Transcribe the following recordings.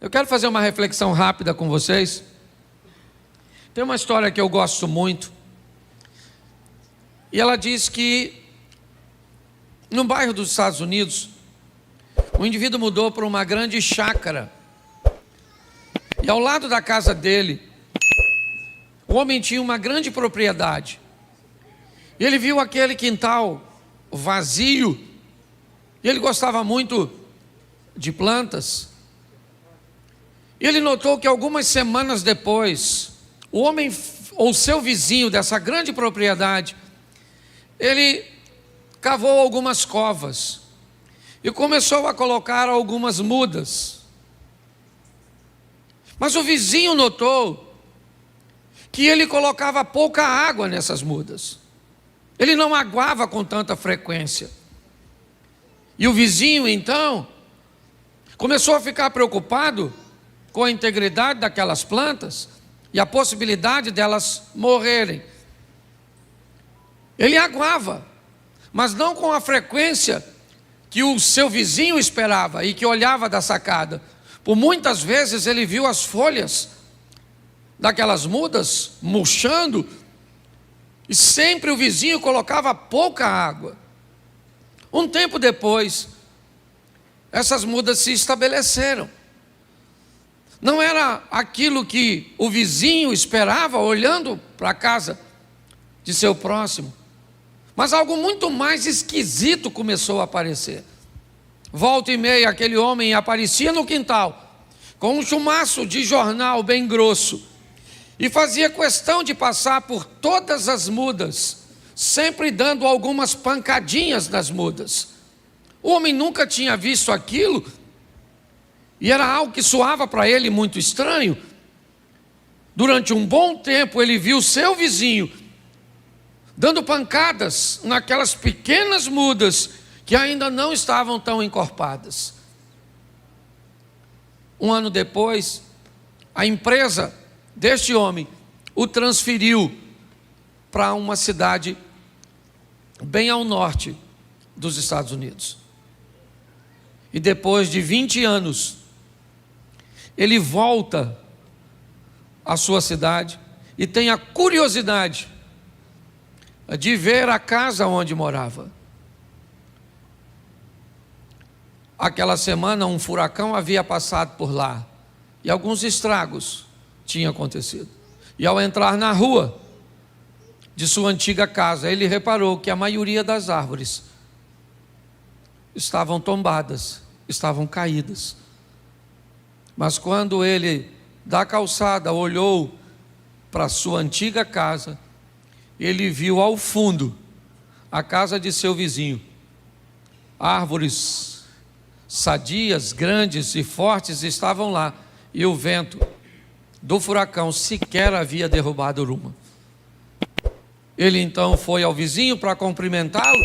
Eu quero fazer uma reflexão rápida com vocês. Tem uma história que eu gosto muito. E ela diz que, num bairro dos Estados Unidos, um indivíduo mudou para uma grande chácara. E ao lado da casa dele, o homem tinha uma grande propriedade. E ele viu aquele quintal vazio. E ele gostava muito de plantas. E ele notou que algumas semanas depois, o homem ou seu vizinho dessa grande propriedade, ele cavou algumas covas e começou a colocar algumas mudas. Mas o vizinho notou que ele colocava pouca água nessas mudas. Ele não aguava com tanta frequência. E o vizinho, então, começou a ficar preocupado com a integridade daquelas plantas e a possibilidade delas morrerem. Ele aguava, mas não com a frequência que o seu vizinho esperava e que olhava da sacada. Por muitas vezes ele viu as folhas daquelas mudas murchando e sempre o vizinho colocava pouca água. Um tempo depois, essas mudas se estabeleceram. Não era aquilo que o vizinho esperava olhando para a casa de seu próximo, mas algo muito mais esquisito começou a aparecer. Volta e meia aquele homem aparecia no quintal com um chumaço de jornal bem grosso e fazia questão de passar por todas as mudas, sempre dando algumas pancadinhas nas mudas. O homem nunca tinha visto aquilo e era algo que soava para ele muito estranho. Durante um bom tempo ele viu seu vizinho dando pancadas naquelas pequenas mudas que ainda não estavam tão encorpadas. Um ano depois, a empresa deste homem o transferiu para uma cidade bem ao norte dos Estados Unidos. E depois de 20 anos, ele volta à sua cidade e tem a curiosidade de ver a casa onde morava. Aquela semana um furacão havia passado por lá e alguns estragos tinham acontecido. E ao entrar na rua de sua antiga casa, ele reparou que a maioria das árvores estavam tombadas, estavam caídas. Mas quando ele, da calçada, olhou para sua antiga casa, ele viu ao fundo a casa de seu vizinho. Árvores sadias, grandes e fortes estavam lá, e o vento do furacão sequer havia derrubado uma. Ele então foi ao vizinho para cumprimentá-lo,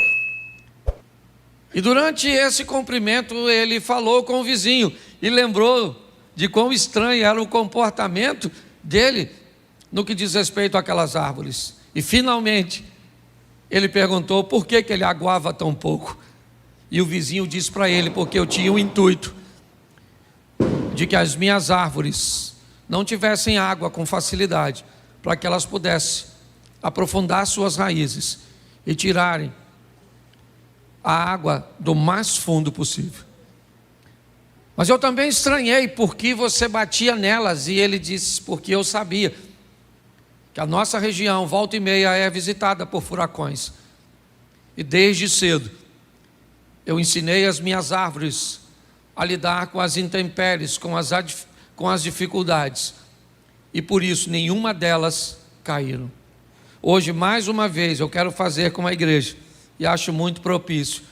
e durante esse cumprimento ele falou com o vizinho e lembrou de quão estranho era o comportamento dele no que diz respeito àquelas árvores. E finalmente ele perguntou por que ele aguava tão pouco. E o vizinho disse para ele: porque eu tinha o intuito de que as minhas árvores não tivessem água com facilidade, para que elas pudessem aprofundar suas raízes e tirarem a água do mais fundo possível. Mas eu também estranhei porque você batia nelas. E ele disse: porque eu sabia que a nossa região, volta e meia, é visitada por furacões. E desde cedo eu ensinei as minhas árvores a lidar com as intempéries, com as dificuldades. E por isso nenhuma delas caíram. Hoje, mais uma vez, eu quero fazer com a igreja, e acho muito propício,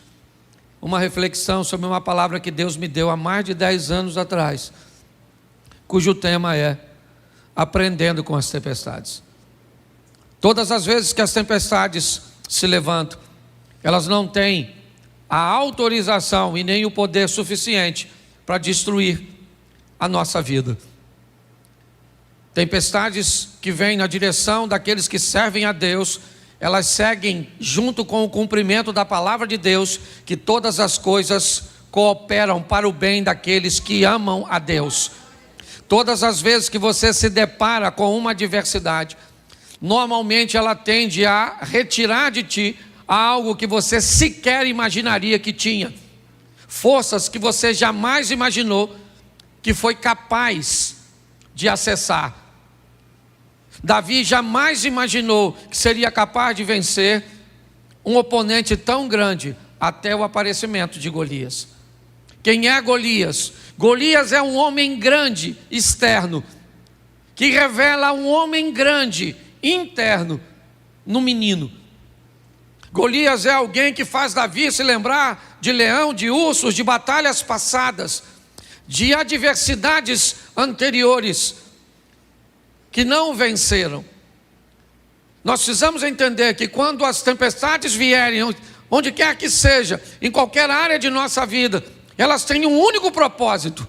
uma reflexão sobre uma palavra que Deus me deu há mais de 10 anos atrás, cujo tema é aprendendo com as tempestades. Todas as vezes que as tempestades se levantam, elas não têm a autorização e nem o poder suficiente para destruir a nossa vida. Tempestades que vêm na direção daqueles que servem a Deus, elas seguem junto com o cumprimento da palavra de Deus, que todas as coisas cooperam para o bem daqueles que amam a Deus. Todas as vezes que você se depara com uma adversidade, normalmente ela tende a retirar de ti algo que você sequer imaginaria que tinha. Forças que você jamais imaginou que foi capaz de acessar. Davi jamais imaginou que seria capaz de vencer um oponente tão grande até o aparecimento de Golias. Quem é Golias? Golias é um homem grande, externo, que revela um homem grande, interno, no menino. Golias é alguém que faz Davi se lembrar de leão, de ursos, de batalhas passadas, de adversidades anteriores que não venceram. Nós precisamos entender que quando as tempestades vierem, onde quer que seja, em qualquer área de nossa vida, elas têm um único propósito: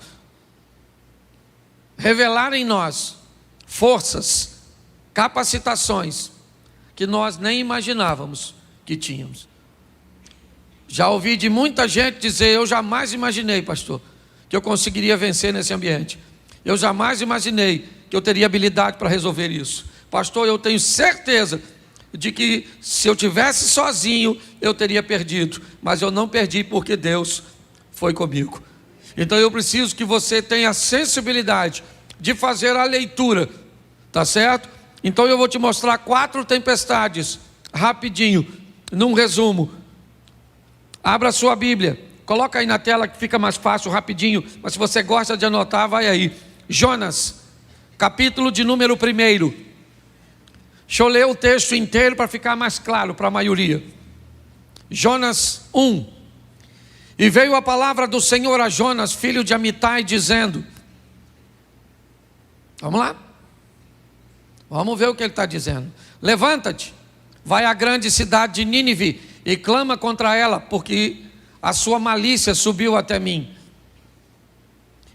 revelar em nós forças, capacitações que nós nem imaginávamos que tínhamos. Já ouvi de muita gente dizer: eu jamais imaginei, pastor, que eu conseguiria vencer nesse ambiente. Eu jamais imaginei que eu teria habilidade para resolver isso. Pastor, eu tenho certeza de que se eu tivesse sozinho, eu teria perdido. Mas eu não perdi porque Deus foi comigo. Então eu preciso que você tenha a sensibilidade de fazer a leitura, tá certo? Então eu vou te mostrar 4 tempestades, rapidinho, num resumo. Abra a sua Bíblia, coloca aí na tela que fica mais fácil, rapidinho, mas se você gosta de anotar, vai aí. Jonas, capítulo de número 1. Deixa eu ler o texto inteiro para ficar mais claro para a maioria. Jonas 1. E veio a palavra do Senhor a Jonas, filho de Amitai, dizendo... Vamos lá? Vamos ver o que ele está dizendo. Levanta-te, vai à grande cidade de Nínive e clama contra ela, porque a sua malícia subiu até mim.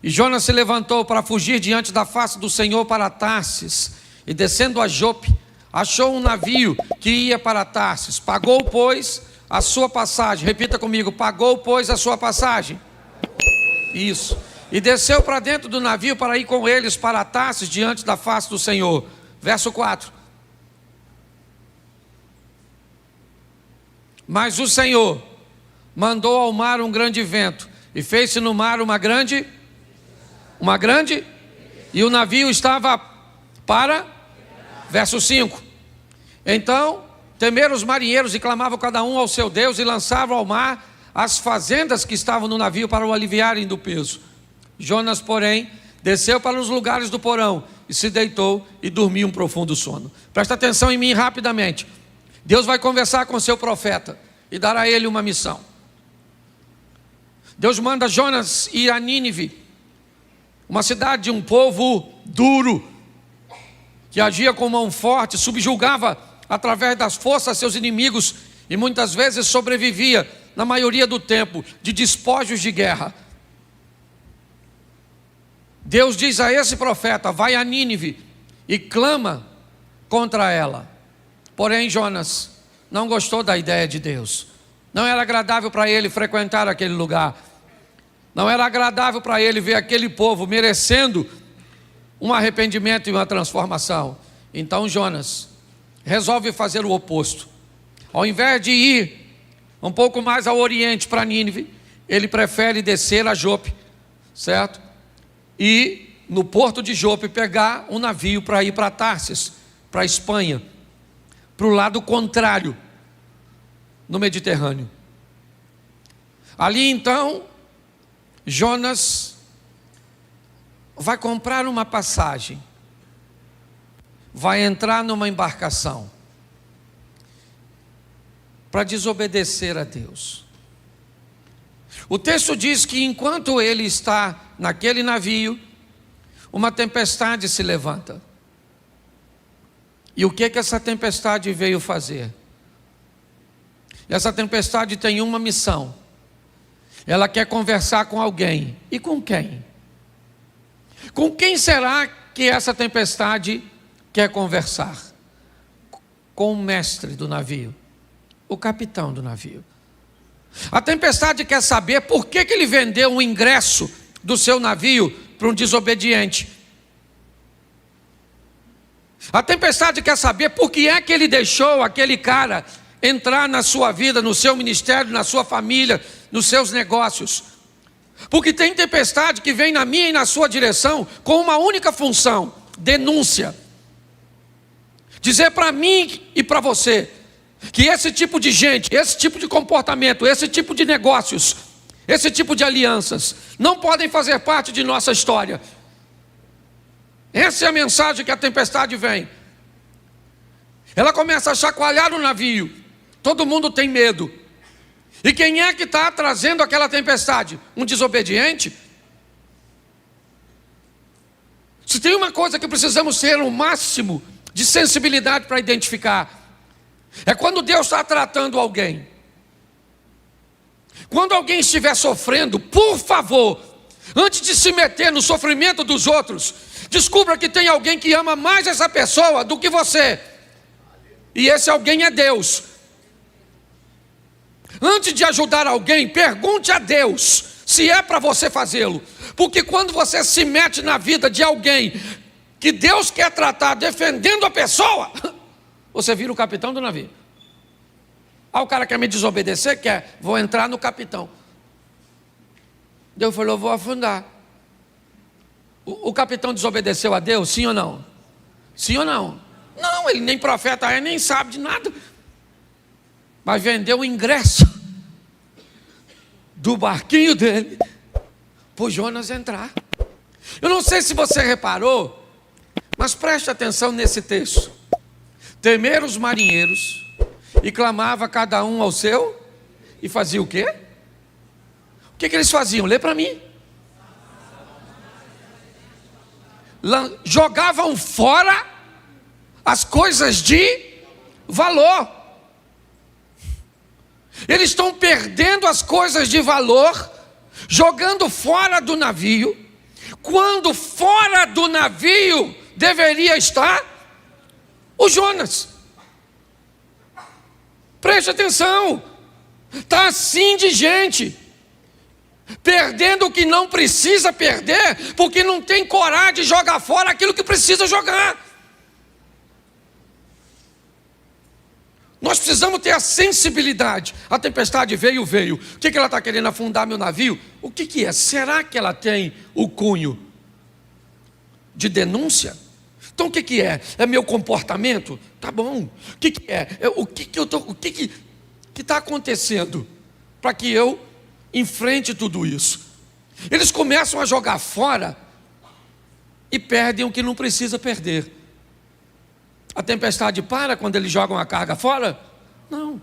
E Jonas se levantou para fugir diante da face do Senhor para Tarsis, e descendo a Jope, achou um navio que ia para Tarsis. Pagou, pois, a sua passagem. Repita comigo: pagou, pois, a sua passagem. Isso. E desceu para dentro do navio para ir com eles para Tarsis diante da face do Senhor. Verso 4. Mas o Senhor mandou ao mar um grande vento, e fez-se no mar uma grande, e o navio estava para, verso 5. Então temeram os marinheiros e clamavam cada um ao seu Deus, e lançavam ao mar as fazendas que estavam no navio para o aliviarem do peso. Jonas, porém, desceu para os lugares do porão e se deitou e dormiu um profundo sono. Presta atenção em mim rapidamente. Deus vai conversar com seu profeta e dar a ele uma missão. Deus manda Jonas ir a Nínive, uma cidade de um povo duro, que agia com mão forte, subjugava através das forças seus inimigos e muitas vezes sobrevivia, na maioria do tempo, de despojos de guerra. Deus diz a esse profeta: vai a Nínive e clama contra ela. Porém Jonas não gostou da ideia de Deus. Não era agradável para ele frequentar aquele lugar. Não era agradável para ele ver aquele povo merecendo um arrependimento e uma transformação. Então Jonas resolve fazer o oposto. Ao invés de ir um pouco mais ao oriente para Nínive, ele prefere descer a Jope, certo? E no porto de Jope pegar um navio para ir para Tarsis, para a Espanha, para o lado contrário, no Mediterrâneo. Ali então Jonas vai comprar uma passagem, vai entrar numa embarcação para desobedecer a Deus. O texto diz que enquanto ele está naquele navio, uma tempestade se levanta. E o que essa tempestade veio fazer? Essa tempestade tem uma missão. Ela quer conversar com alguém. E com quem? Com quem será que essa tempestade quer conversar? Com o mestre do navio, o capitão do navio. A tempestade quer saber por que ele vendeu o ingresso do seu navio para um desobediente. A tempestade quer saber por que é que ele deixou aquele cara entrar na sua vida, no seu ministério, na sua família, nos seus negócios. Porque tem tempestade que vem na minha e na sua direção com uma única função: denúncia. Dizer para mim e para você que esse tipo de gente, esse tipo de comportamento, esse tipo de negócios, esse tipo de alianças não podem fazer parte de nossa história. Essa é a mensagem que a tempestade vem. Ela começa a chacoalhar o navio. Todo mundo tem medo. E quem é que está trazendo aquela tempestade? Um desobediente? Se tem uma coisa que precisamos ter o máximo de sensibilidade para identificar, é quando Deus está tratando alguém. Quando alguém estiver sofrendo, por favor, antes de se meter no sofrimento dos outros, descubra que tem alguém que ama mais essa pessoa do que você. E esse alguém é Deus. Antes de ajudar alguém, pergunte a Deus se é para você fazê-lo. Porque quando você se mete na vida de alguém que Deus quer tratar defendendo a pessoa, você vira o capitão do navio. O cara quer me desobedecer? Quer, vou entrar no capitão. Deus falou, vou afundar. O capitão desobedeceu a Deus, sim ou não? Sim ou não? Não, ele nem profeta é, nem sabe de nada. Mas vendeu o ingresso do barquinho dele para o Jonas entrar. Eu não sei se você reparou, mas preste atenção nesse texto. Temeram os marinheiros e clamava cada um ao seu, e fazia o quê? O que eles faziam? Lê para mim. Jogavam fora as coisas de valor. Eles estão perdendo as coisas de valor, jogando fora do navio, quando fora do navio deveria estar o Jonas. Preste atenção, está assim de gente, perdendo o que não precisa perder, porque não tem coragem de jogar fora aquilo que precisa jogar. Nós precisamos ter a sensibilidade. A tempestade veio. O que ela está querendo? Afundar meu navio? O que é? Será que ela tem o cunho de denúncia? Então o que é? É meu comportamento? Tá bom. O que é? O que está acontecendo para que eu enfrente tudo isso? Eles começam a jogar fora e perdem o que não precisa perder. A tempestade para quando eles jogam a carga fora? Não.